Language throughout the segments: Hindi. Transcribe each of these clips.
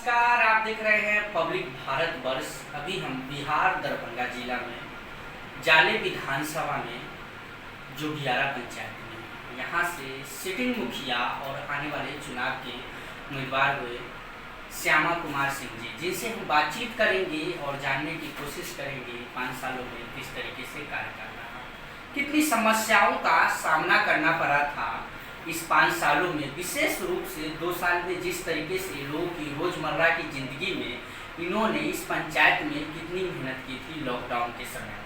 नमस्कार। आप देख रहे हैं पब्लिक भारत वर्ष। अभी हम बिहार दरभंगा जिला में जाले विधानसभा में जो बियारा पंचायत में यहाँ से सिटिंग मुखिया और आने वाले चुनाव के उम्मीदवार हुए श्यामा कुमार सिंह जी, जिनसे हम बातचीत करेंगे और जानने की कोशिश करेंगे 5 सालों में किस तरीके से कार्य कर रहा, कितनी समस्याओं का सामना करना पड़ा था इस 5 सालों में, विशेष रूप से 2 साल में जिस तरीके से लोगों की रोजमर्रा की जिंदगी में इन्होंने इस पंचायत में कितनी मेहनत की थी। लॉकडाउन के समय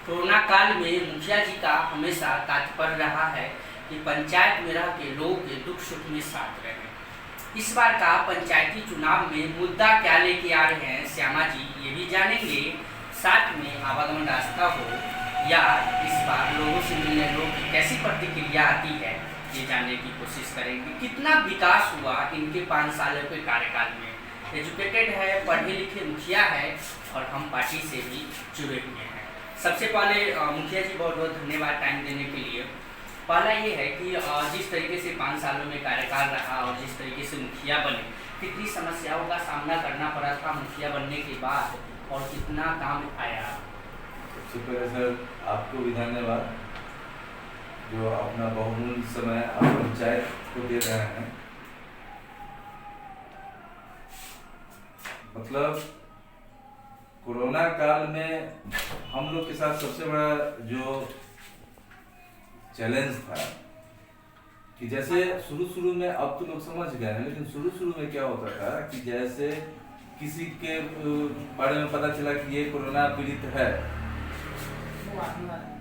कोरोना काल में मुखिया जी का हमेशा तात्पर्य रहा है कि पंचायत में रह के लोगों के दुख सुख में साथ रहे। इस बार का पंचायती चुनाव में मुद्दा क्या लेके आ रहे हैं श्यामा जी, ये भी जानेंगे। साथ में आवागमन रास्ता हो या इस बार लोगों से मिलने लोगों की कैसी प्रतिक्रिया आती है, ये जानने की कोशिश करेंगे। कितना विकास हुआ इनके 5 सालों के कार्यकाल में। एजुकेटेड है, पढ़े लिखे मुखिया है और हम पार्टी से भी जुड़े हुए हैं। सबसे पहले मुखिया जी बहुत बहुत धन्यवाद टाइम देने के लिए। पहला ये है कि जिस तरीके से 5 सालों में कार्यकाल रहा और जिस तरीके से मुखिया बने, कितनी समस्याओं का सामना करना पड़ा था मुखिया बनने के बाद और कितना काम आया। सबसे पहले सर आपको भी धन्यवाद जो अपना बहुमूल्य समय आप पंचायत को दे रहे हैं। मतलब कोरोना काल में हम लोग के साथ सबसे बड़ा जो चैलेंज था कि जैसे शुरू में, अब तो लोग समझ गए हैं, लेकिन शुरू में क्या होता था कि जैसे किसी के बारे में पता चला कि ये कोरोना पीड़ित है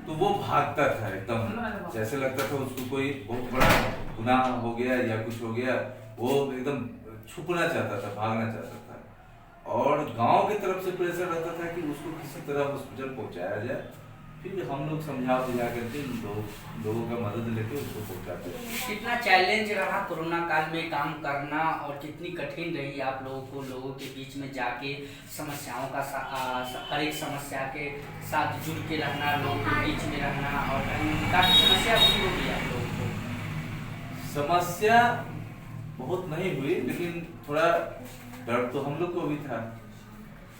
तो वो भागता था एकदम, जैसे लगता था उसको कोई बहुत बड़ा गुनाह हो गया या कुछ हो गया, वो एकदम छुपना चाहता था, भागना चाहता था। और गांव की तरफ से प्रेशर रहता था कि उसको किसी तरह हॉस्पिटल पहुंचाया जाए। फिर हम लोग समझा बुझा करके लोगों का मदद लेके उसको पहुंचाते थे। कितना चैलेंज रहा कोरोना काल में काम करना और कितनी कठिन रही आप लोगों को लोगों के बीच में जाके समस्याओं का हर एक समस्या के साथ जुड़ के रहना, लोगों के बीच में रहना और काफी समस्या भी होगी आप लोगों को। समस्या बहुत नहीं हुई, लेकिन थोड़ा डर तो हम लोग को भी था।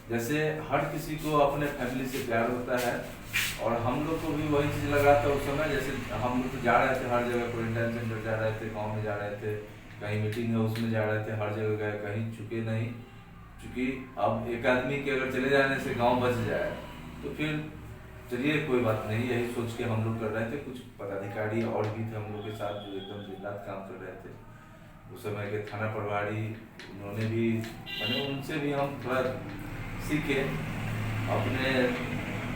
जैसे हर किसी को अपने फैमिली से प्यार होता है और हम लोग को भी वही चीज़ लगा था उस समय। जैसे हम लोग तो जा रहे थे हर जगह, क्वारंटाइन सेंटर जा रहे थे, गांव में जा रहे थे, कहीं मीटिंग है उसमें जा रहे थे, हर जगह गए, कहीं चुके नहीं। क्योंकि अब एक आदमी के अगर चले जाने से गांव बच जाए तो फिर चलिए कोई बात नहीं, यही सोच के हम लोग कर रहे थे। कुछ पदाधिकारी और भी थे हम लोग के साथ जो एकदम दिन रात काम कर रहे थे। उस समय के थाना प्रभारी, उन्होंने भी, मैंने उनसे भी हम थोड़ा सीखे। अपने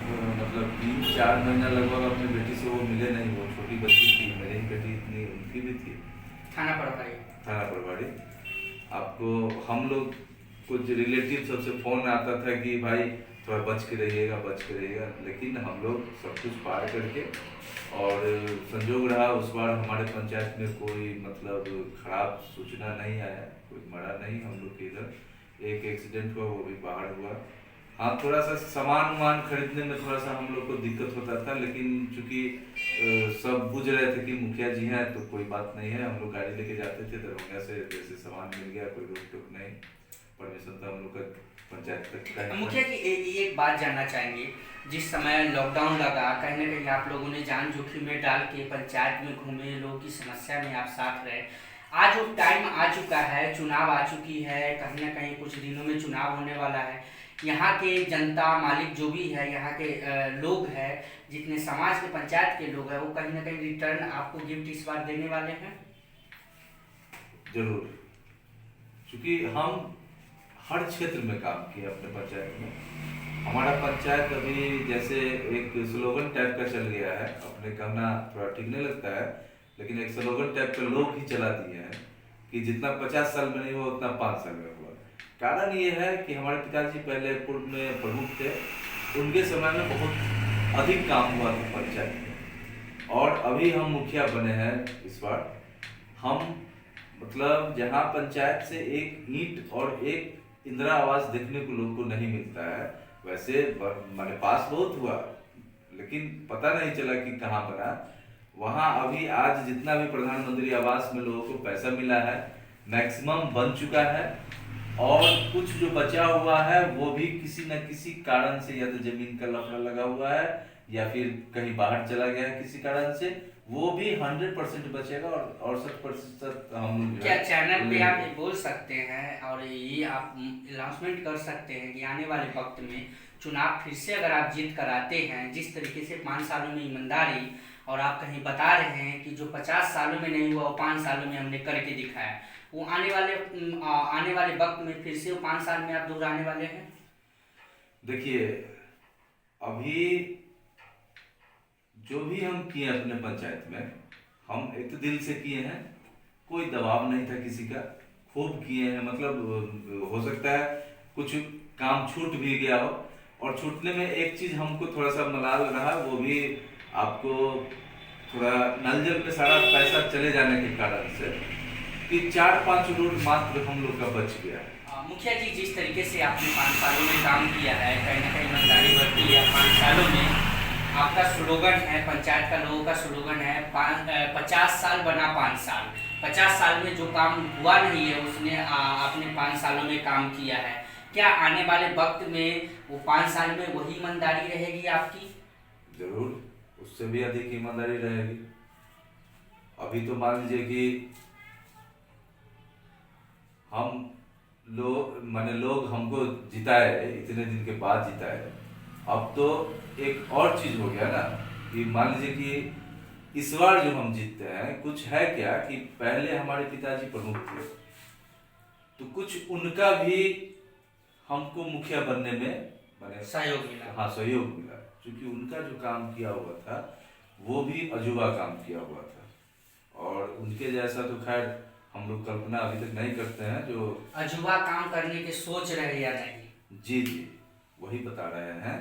मतलब 3-4 महीना लगभग अपनी बेटी से वो मिले नहीं, वो छोटी बच्ची थी, मेरी बेटी इतनी उनकी भी थी। थाना प्रभारी आपको हम लोग कुछ रिलेटिव सबसे फोन आता था कि भाई थोड़ा बच के रहिएगा, लेकिन हम लोग सब कुछ पार करके, और संजोग रहा उस बार हमारे पंचायत में कोई मतलब खराब सूचना नहीं आया, कोई मरा नहीं हम लोग के इधर। एक एक्सीडेंट हुआ, वो भी बाहर हुआ। हाँ, थोड़ा सा सामान खरीदने में थोड़ा सा हम लोग को दिक्कत होता था, लेकिन चूंकि सब बुझ रहे थे कि मुखिया जी हैं तो कोई बात नहीं है, हम लोग गाड़ी लेके जाते थे दरभंगा से, जैसे सामान मिल गया, कोई रोक टोक नहीं, परमिशन था हम लोग का पंचायत तक का। मुखिया जी एक बात जानना चाहेंगे, जिस समय लॉकडाउन लगा कहीं ना कहीं आप लोगों ने जान जोखिम में डाल के पंचायत में घूमे, लोगों की समस्या में आप साथ रहे। आज वो टाइम आ चुका है, चुनाव आ चुकी है, कहीं ना कहीं कुछ दिनों में चुनाव होने वाला है। यहाँ के जनता मालिक जो भी है, यहाँ के लोग हैं, जितने समाज के पंचायत के लोग हैं, वो कहीं ना कहीं रिटर्न आपको गिफ्ट इस बार देने वाले हैं। जरूर, क्योंकि हम हर क्षेत्र में काम किए अपने पंचायत में। हमारा पंचायत अभी जैसे एक स्लोगन टाइप का चल गया है, अपने कहना थोड़ा ठीक नहीं लगता है, लेकिन एक स्लोगन टाइप का लोग ही चला दिए हैं कि जितना 50 साल में नहीं हुआ उतना 5 साल में हुआ। कारण ये है कि हमारे पिताजी पहले पूर्व में प्रमुख थे, उनके समय में बहुत अधिक काम हुआ था पंचायत में, और अभी हम मुखिया बने हैं इस बार। हम मतलब जहाँ पंचायत से एक ईंट और एक इंदिरा आवास देखने को लोग को नहीं मिलता है, वैसे हमारे पास बहुत हुआ लेकिन पता नहीं चला कि कहाँ बना। वहाँ अभी आज जितना भी प्रधानमंत्री आवास में लोगों को पैसा मिला है, मैक्सिमम बन चुका है। और कुछ जो बचा हुआ है वो भी किसी न किसी कारण से, या तो जमीन का लफड़ा लगा हुआ है या फिर कहीं बाहर चला गया है किसी कारण से, वो भी 100% बचेगा और 60% हम लोग क्या चैनल पे आप ये बोल सकते हैं और ये आप अनाउंसमेंट कर सकते हैं कि आने वाले वक्त में चुनाव फिर से अगर आप जीत कर आते हैं, जिस तरीके से 5 सालों में ईमानदारी, और आप कहीं बता रहे हैं कि जो 50 सालों में नहीं हुआ वो 5 सालों में हमने करके दिखाया, वो आने वाले वक्त में फिर से वो 5 साल में आप दोहराने वाले हैं? देखिए, अभी जो भी हम किए अपने पंचायत में, हम एक तो दिल से किए हैं, कोई दबाव नहीं था किसी का, खूब किए हैं। मतलब हो सकता है कुछ काम छूट भी गया हो, और छूटने में एक चीज हमको थोड़ा सा मलाल रहा, वो भी आपको थोड़ा नल जल पे सारा पैसा चले जाने के कारण से कि 4-5 रोड मात्र हम लोग का बच गया है। मुखिया जी, जिस तरीके से आपने 5 सालों में काम किया है, कहीं ना कहीं ईमानदारी बरती है 5 सालों में, आपका स्लोगन है, पंचायत का लोगों का स्लोगन है 50 साल बना 5 साल। 50 साल में जो काम हुआ नहीं है उसने आपने 5 सालों में काम किया है। क्या आने वाले वक्त में वो 5 साल में वही ईमानदारी रहेगी आपकी? जरूर, उससे भी अधिक ईमानदारी रहेगी। अभी तो मान लीजिए कि हम लोग हमको जिताए, इतने दिन के बाद जिताए। अब तो एक और चीज हो गया ना कि मान लीजिए कि इस बार जो हम जीतते हैं, कुछ है क्या कि पहले हमारे पिताजी प्रमुख थे, तो कुछ उनका भी हमको मुखिया बनने में माने सहयोग मिला। हाँ, सहयोग मिला, क्योंकि उनका जो काम किया हुआ था वो भी अजूबा काम किया हुआ था, और उनके जैसा तो खैर हम लोग कल्पना अभी तक नहीं करते हैं। जो अजूबा काम करने की सोच रहे या नहीं? जी, वही बता रहे हैं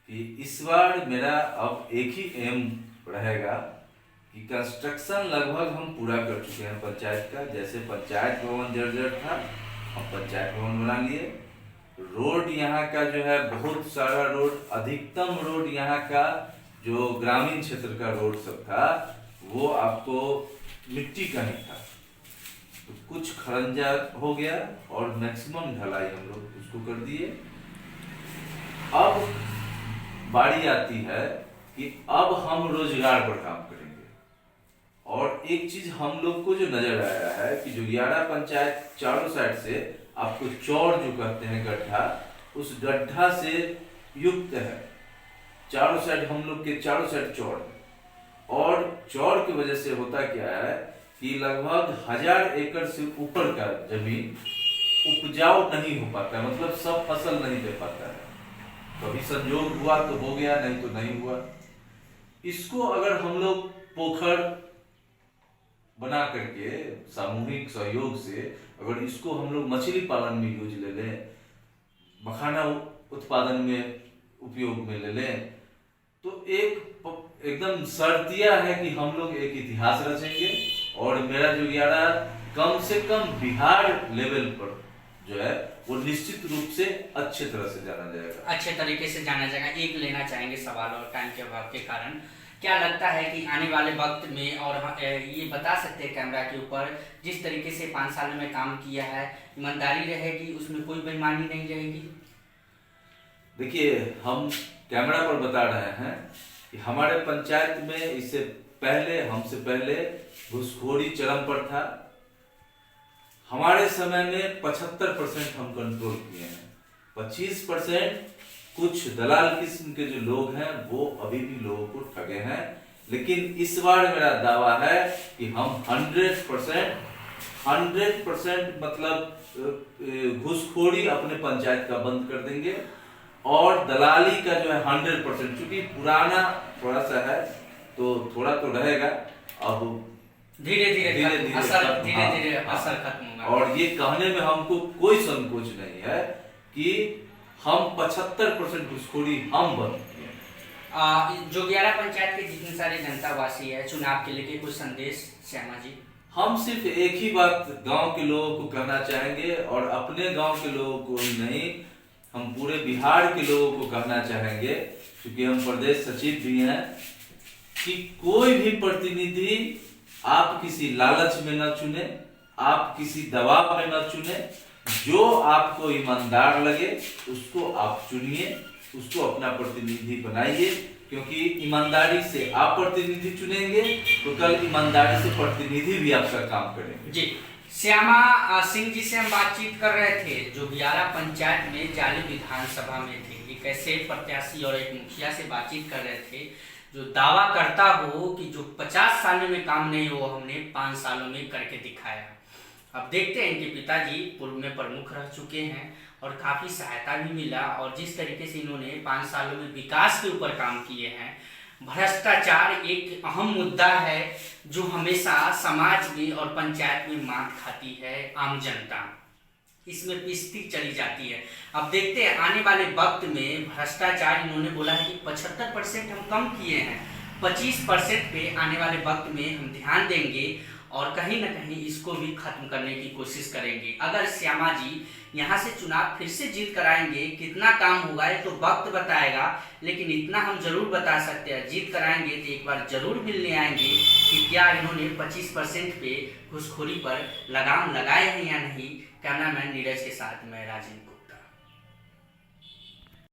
कि इस बार मेरा अब एक ही एम रहेगा कि कंस्ट्रक्शन लगभग हम पूरा कर चुके हैं पंचायत का। जैसे पंचायत भवन जर्जर था, हम पंचायत भवन बना लिए। रोड यहाँ का जो है, बहुत सारा रोड, अधिकतम रोड यहाँ का जो ग्रामीण क्षेत्र का रोड सब था वो आपको मिट्टी का ही था, तो कुछ खरंजा हो गया और मैक्सिमम ढलाई हम लोग उसको कर दिए। अब बारी आती है कि अब हम रोजगार पर काम करेंगे, और एक चीज हम लोग को जो नजर आया है कि जो 11 पंचायत चारों साइड से आपको चौड़ जो कहते हैं गड्ढा, उस गड्ढा से युक्त है। चारों साइड हम लोग के चारों साइड चौड़ है, और चौड़ की वजह से होता क्या है कि लगभग 1000 एकड़ से ऊपर का जमीन उपजाऊ नहीं हो पाता है, मतलब सब फसल नहीं दे पाता है। कभी संजोग हुआ तो हो गया, नहीं तो नहीं हुआ। इसको अगर हम लोग पोखर बना करके सामूहिक सहयोग से अगर इसको हम लोग मछली पालन में यूज ले लें, मखाना उत्पादन में उपयोग में ले लें, तो एकदम शर्तिया है कि हम लोग एक इतिहास रचेंगे, और मेरा जो 11 कम से कम बिहार लेवल पर जो है वो निश्चित रूप से अच्छे तरह से जाना जाएगा, अच्छे तरीके से जाना जाएगा। एक लेना चाहेंगे सवाल, और टाइम के अभाव के कारण, क्या लगता है कि आने वाले वक्त में, और ये बता सकते हैं कैमरा के ऊपर, जिस तरीके से 5 सालों में काम किया है, ईमानदारी रहेगी, उसमें कोई बेईमानी नहीं रहेगी? देखिए, हम कैमरा पर बता रहे हैं कि हमारे पंचायत में इससे पहले, हमसे पहले घूसखोरी चरम पर था। हमारे समय में 75% हम कंट्रोल किए हैं, 25% कुछ दलाल किस्म के जो लोग हैं वो अभी भी लोगों को ठगे हैं। लेकिन इस बार मेरा दावा है कि हम 100% मतलब घूसखोरी अपने पंचायत का बंद कर देंगे, और दलाली का जो है 100%, क्योंकि पुराना थोड़ा सा है तो थोड़ा तो रहेगा, अब धीरे धीरे असर खत्म होगा। और ये कहने में हमको कोई संकोच नहीं है कि हम 75% घुसखोरी हम बंद किए। जो 11 पंचायत के जितने सारे जनता वासी है, चुनाव के लेके कुछ संदेश श्यामा जी? हम सिर्फ एक ही बात गांव के लोगों को कहना चाहेंगे, और अपने गांव के लोगों को ही नहीं, हम पूरे बिहार के लोगों को कहना चाहेंगे, क्योंकि हम प्रदेश सचिव भी हैं, कि कोई भी प्रतिनिधि आप किसी लालच में न चुने, आप किसी दबाव में न चुने। जो आपको ईमानदार लगे उसको आप चुनिए, उसको अपना प्रतिनिधि बनाइए, क्योंकि ईमानदारी से आप प्रतिनिधि चुनेंगे तो कल ईमानदारी से प्रतिनिधि भी आपका काम करेंगे। जी, श्यामा सिंह जी से हम बातचीत कर रहे थे जो बियारा पंचायत में जाली विधानसभा में थे। एक ऐसे प्रत्याशी और एक मुखिया से बातचीत कर रहे थे जो दावा करता हो कि जो 50 सालों में काम नहीं हो हमने 5 सालों में करके दिखाया। अब देखते हैं, इनके पिताजी पूर्व में प्रमुख रह चुके हैं और काफ़ी सहायता भी मिला, और जिस तरीके से इन्होंने 5 सालों में विकास के ऊपर काम किए हैं। भ्रष्टाचार एक अहम मुद्दा है जो हमेशा समाज में और पंचायत में मात खाती है आम जनता, इसमें पिसती चली जाती है। अब देखते हैं आने वाले वक्त में भ्रष्टाचार, इन्होंने बोला है कि 75% हम कम किए हैं, 25% पे आने वाले वक्त में हम ध्यान देंगे और कहीं ना कहीं इसको भी खत्म करने की कोशिश करेंगे। अगर श्यामा जी यहाँ से चुनाव फिर से जीत कराएंगे, कितना काम होगा ये तो वक्त बताएगा, लेकिन इतना हम जरूर बता सकते हैं, जीत कराएंगे तो एक बार जरूर मिलने आएंगे कि क्या इन्होंने 25% पे घूसखोरी पर लगाम लगाए हैं या नहीं। कैमरामैन नीरज के साथ मैं राजेंद्र।